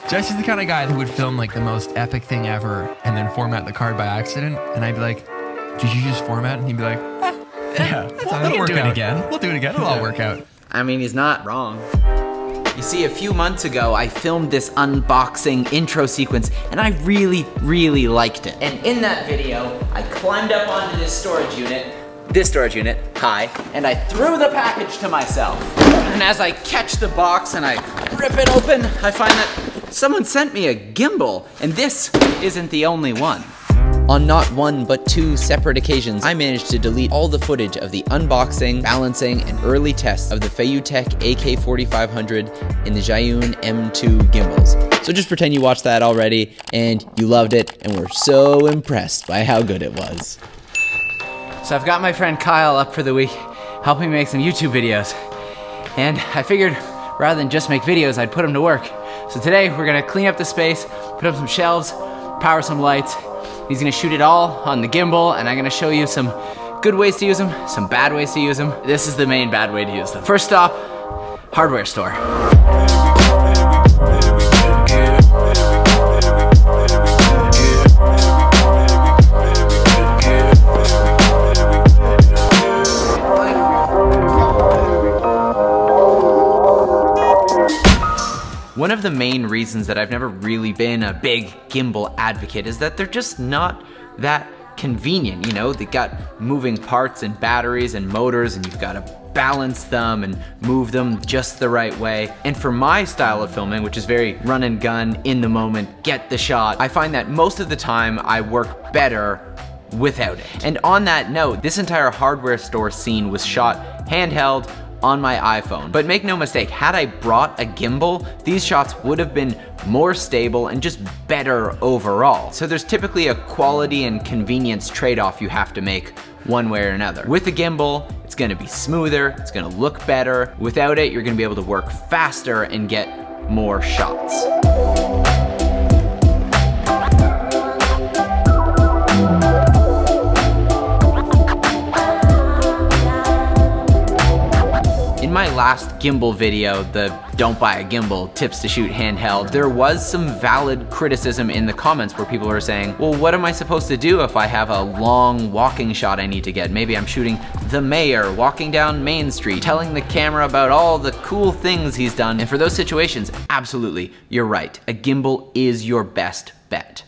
Jesse's the kind of guy who would film like the most epic thing ever and then format the card by accident. And I'd be like, did you just format? And he'd be like, yeah, we'll do it again. We'll do it again. It'll all work out. I mean, he's not wrong. You see, a few months ago, I filmed this unboxing intro sequence, and I really, really liked it. And in that video, I climbed up onto this storage unit, high, and I threw the package to myself. And as I catch the box and I rip it open, I find that someone sent me a gimbal, and this isn't the only one. On not one, but two separate occasions, I managed to delete all the footage of the unboxing, balancing, and early tests of the Feiyutech AK-4500 in the Zhiyun M2 gimbals. So just pretend you watched that already, and you loved it, and were so impressed by how good it was. So I've got my friend Kyle up for the week, helping me make some YouTube videos. And I figured, rather than just make videos, I'd put him to work. So today, we're gonna clean up the space, put up some shelves, power some lights. He's gonna shoot it all on the gimbal, and I'm gonna show you some good ways to use them, some bad ways to use them. This is the main bad way to use them. First stop, hardware store. One of the main reasons that I've never really been a big gimbal advocate is that they're just not that convenient, you know? They got moving parts and batteries and motors, and you've got to balance them and move them just the right way. And for my style of filming, which is very run and gun, in the moment, get the shot, I find that most of the time I work better without it. And on that note, this entire hardware store scene was shot handheld on my iPhone. But make no mistake, had I brought a gimbal, these shots would have been more stable and just better overall. So there's typically a quality and convenience trade-off you have to make one way or another. With a gimbal, it's gonna be smoother, it's gonna look better. Without it, you're gonna be able to work faster and get more shots. In my last gimbal video, the don't buy a gimbal, tips to shoot handheld, there was some valid criticism in the comments where people were saying, well, what am I supposed to do if I have a long walking shot I need to get? Maybe I'm shooting the mayor walking down Main Street, telling the camera about all the cool things he's done. And for those situations, absolutely, you're right. A gimbal is your best bet.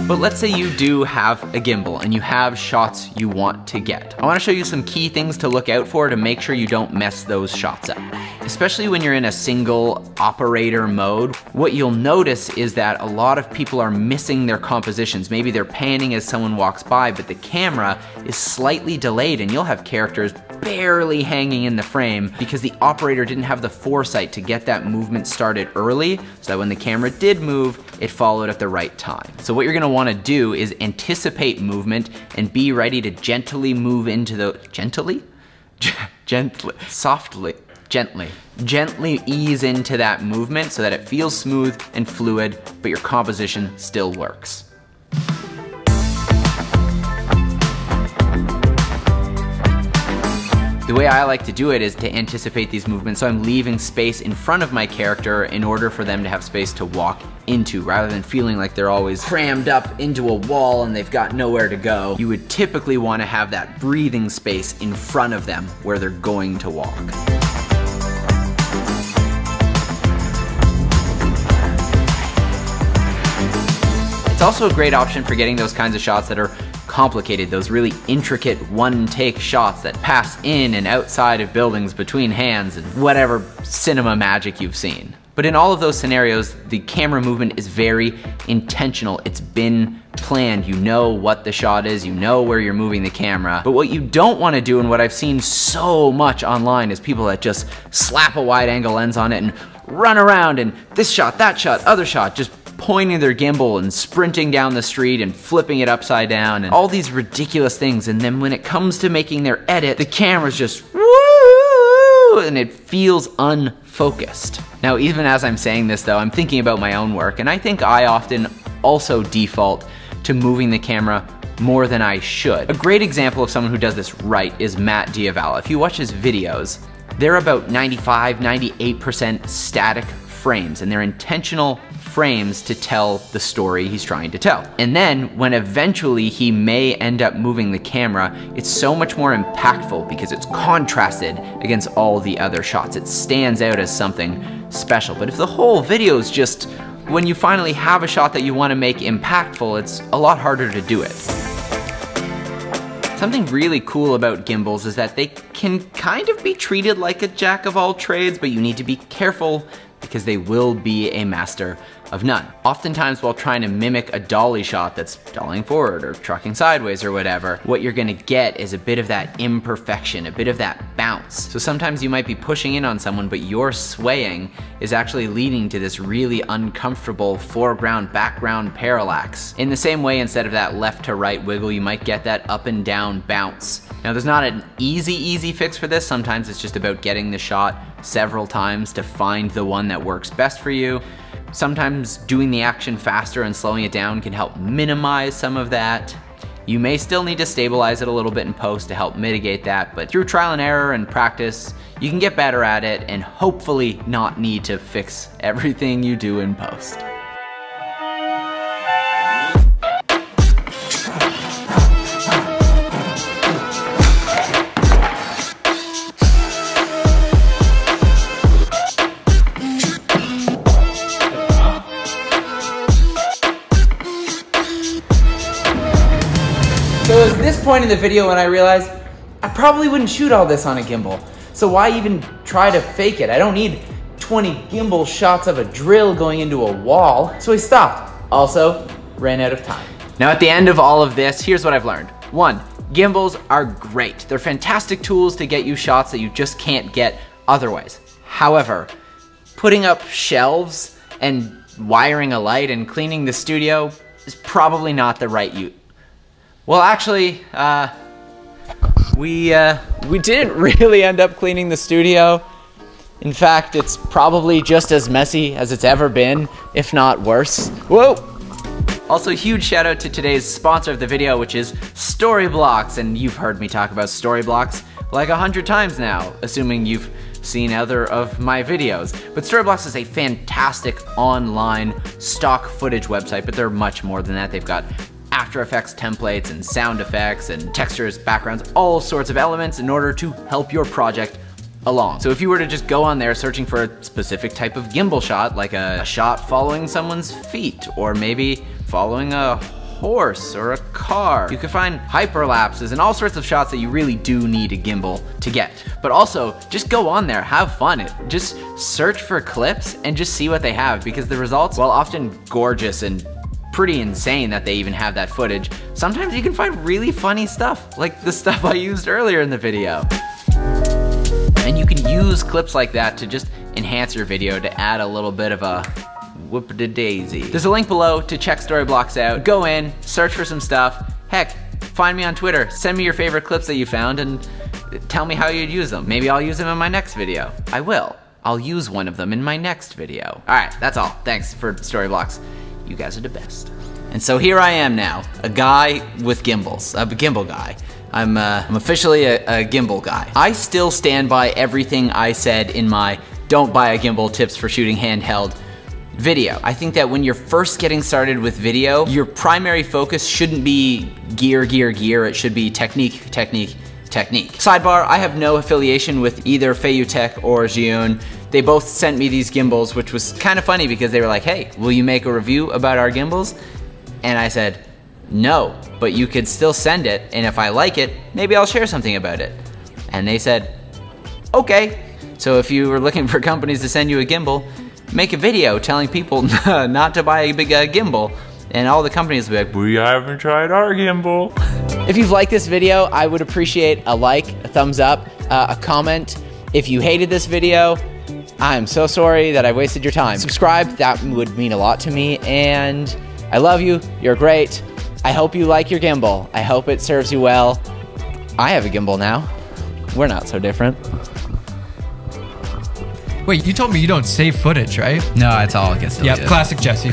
But let's say you do have a gimbal and you have shots you want to get. I want to show you some key things to look out for to make sure you don't mess those shots up. Especially when you're in a single operator mode, what you'll notice is that a lot of people are missing their compositions. Maybe they're panning as someone walks by, but the camera is slightly delayed and you'll have characters barely hanging in the frame because the operator didn't have the foresight to get that movement started early so that when the camera did move, it followed at the right time. So what you're gonna wanna do is anticipate movement and be ready to gently move into the, gently ease into that movement so that it feels smooth and fluid, but your composition still works. The way I like to do it is to anticipate these movements, so I'm leaving space in front of my character in order for them to have space to walk into, rather than feeling like they're always crammed up into a wall and they've got nowhere to go. You would typically want to have that breathing space in front of them where they're going to walk. It's also a great option for getting those kinds of shots that are complicated, those really intricate one-take shots that pass in and outside of buildings between hands and whatever cinema magic you've seen. But in all of those scenarios, the camera movement is very intentional. It's been planned. You know what the shot is, you know where you're moving the camera. But what you don't want to do, and what I've seen so much online, is people that just slap a wide-angle lens on it and run around and this shot, that shot, other shot, just pointing their gimbal and sprinting down the street and flipping it upside down and all these ridiculous things. And then when it comes to making their edit, the camera's just woo, and it feels unfocused. Now, even as I'm saying this though, I'm thinking about my own work, and I think I often also default to moving the camera more than I should. A great example of someone who does this right is Matt Diavala. If you watch his videos, They're about 95, 98% static frames, and they're intentional frames to tell the story he's trying to tell. And then when eventually he may end up moving the camera, it's so much more impactful because it's contrasted against all the other shots. It stands out as something special. But if the whole video is just, when you finally have a shot that you want to make impactful, it's a lot harder to do it. Something really cool about gimbals is that they can kind of be treated like a jack of all trades, but you need to be careful because they will be a master of none. Oftentimes while trying to mimic a dolly shot that's dollying forward or trucking sideways or whatever, what you're gonna get is a bit of that imperfection, a bit of that bounce. So sometimes you might be pushing in on someone, but your swaying is actually leading to this really uncomfortable foreground-background parallax. In the same way, instead of that left to right wiggle, you might get that up and down bounce. Now there's not an easy fix for this. Sometimes it's just about getting the shot several times to find the one that works best for you. Sometimes doing the action faster and slowing it down can help minimize some of that. You may still need to stabilize it a little bit in post to help mitigate that, but through trial and error and practice, you can get better at it and hopefully not need to fix everything you do in post. So it was this point in the video when I realized I probably wouldn't shoot all this on a gimbal. So why even try to fake it? I don't need 20 gimbal shots of a drill going into a wall. So I stopped. Also, ran out of time. Now at the end of all of this, here's what I've learned. 1, gimbals are great. They're fantastic tools to get you shots that you just can't get otherwise. However, putting up shelves and wiring a light and cleaning the studio is probably not the right use. Well, actually, we didn't really end up cleaning the studio. In fact, it's probably just as messy as it's ever been, if not worse. Whoa! Also, huge shout out to today's sponsor of the video, which is Storyblocks. And you've heard me talk about Storyblocks like 100 times now, assuming you've seen other of my videos. But Storyblocks is a fantastic online stock footage website, but they're much more than that. They've got After Effects templates and sound effects and textures, backgrounds, all sorts of elements in order to help your project along. So if you were to just go on there searching for a specific type of gimbal shot, like a shot following someone's feet, or maybe following a horse or a car, you could find hyperlapses and all sorts of shots that you really do need a gimbal to get. But also, just go on there, have fun. Just search for clips and just see what they have, because the results, while often gorgeous and pretty insane that they even have that footage, sometimes you can find really funny stuff, like the stuff I used earlier in the video. And you can use clips like that to just enhance your video, to add a little bit of a whoop-a-daisy. There's a link below to check Storyblocks out. Go in, search for some stuff. Heck, find me on Twitter, send me your favorite clips that you found and tell me how you'd use them. Maybe I'll use them in my next video. I will. I'll use one of them in my next video. All right, that's all. Thanks for Storyblocks. You guys are the best. And so here I am now, a guy with gimbals, a gimbal guy. I'm officially a gimbal guy. I still stand by everything I said in my don't buy a gimbal tips for shooting handheld video. I think that when you're first getting started with video, your primary focus shouldn't be gear. It should be technique. Sidebar, I have no affiliation with either Feiyutech or Zhiyun. They both sent me these gimbals, which was kind of funny because they were like, hey, will you make a review about our gimbals? And I said, no, but you could still send it, and if I like it, maybe I'll share something about it. And they said, okay. So if you were looking for companies to send you a gimbal, make a video telling people not to buy a big gimbal, and all the companies will be like, we haven't tried our gimbal. If you've liked this video, I would appreciate a like, a thumbs up, a comment. If you hated this video, I'm so sorry that I wasted your time. Subscribe, that would mean a lot to me, and I love you, you're great. I hope you like your gimbal. I hope it serves you well. I have a gimbal now. We're not so different. Wait, you told me you don't save footage, right? No, it's all gets deleted. Yep, classic Jesse.